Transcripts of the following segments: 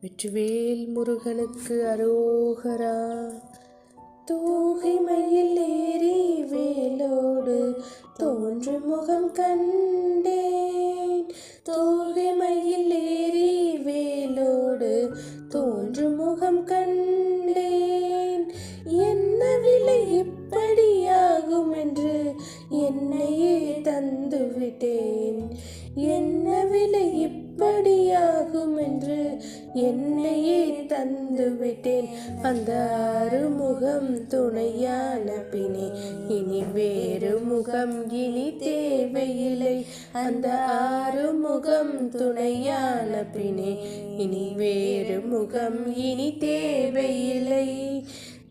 வெற்றிவேல் முருகனுக்கு அரோகரா. தோகை மயில் ஏறி வேலோடு தோன்றும் முகம் கண்டேன். தோகை மயில் ஏறி வேலோடு தோன்றும் முகம் கண்டேன். என்ன விலை இப்படியாகும் என்று என்னையே தந்து விட்டேன். என்ன விலை இப்படியாகும் என்று என்னையே தந்து விட்டேன். அந்த அருமுகம் துணையான பினே இனி வேறு முகம் இனி தேவையில்லை. அந்த ஆறுமுகம் துணையான பினே இனி வேறு முகம் இனி தேவையில்லை.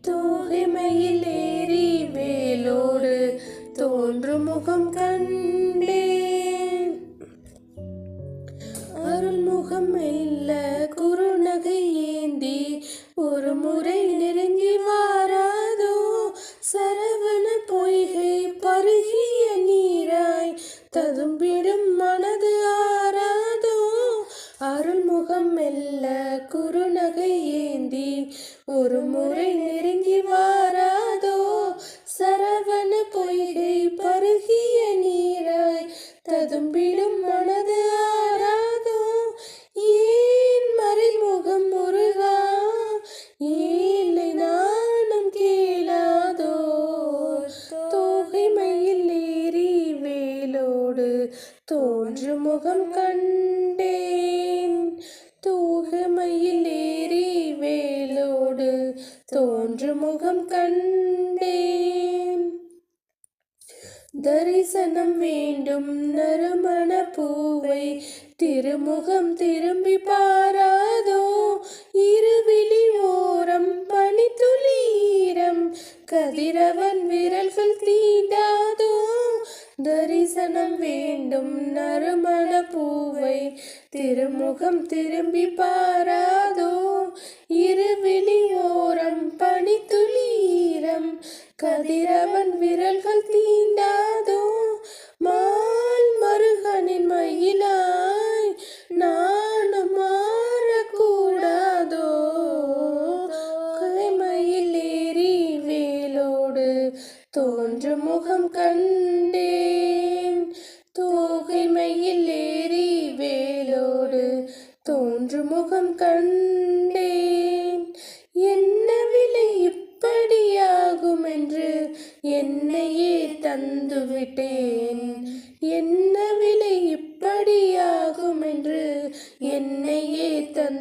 தோகை மயில் ஏறி வேலோடு தோன்றும் முகம் கண்டேன். அருள்முகம் மெல்ல குறுநகை ஏந்தி ஒரு முறை நெருங்கி வாராதோ. சரவண பொய்கை பருகிய நீராய் ததும்பிடும் மனது ஆராதோ. அருள்முகம் மெல்ல குறுநகை ஏந்தி ஒரு முறை நெருங்கி வாராதோ. சரவண பொய்கை பருகிய நீராய் ததும்பிடும் மனது ஆராதோ. ஏன் மறைமுகம் முருகா, ஏழை நானும் கேளாதோ. தோகை மயில் ஏறி வேலோடு தோன்றும் முகம் கண்டேன். தோகை மயில் ஏறி வேலோடு தோன்றும் முகம் கண்டேன். தரிசனம் வேண்டும் நறுமண பூவை திருமுகம் திரும்பி பாராதோ. இருவிழி ஓரம் பனித்துளீரம் கதிரவன் விரல்கள் தீண்டாதோ. தரிசனம் வேண்டும் நறுமண பூவை திருமுகம் திரும்பி பாராதோ. இருவிழி ஓரம் பனித்துளீரம் கதிரவன் விரல்கள் தீண்டாதோ. மால் மருகனின் மயிலாய் நானும் மாறக்கூடாதோ. மயில் ஏறி வேலோடு தோன்றும் முகம் கண்டேன். தோகை மயில் ஏறி வேலோடு தோன்றும் முகம் கண்டேன். என்ன விலை இப்படியாகும் என்று என்னையே தந்து விட்டேன். என்ன விலை இப்படியாகும் என்று என்னையே தந்து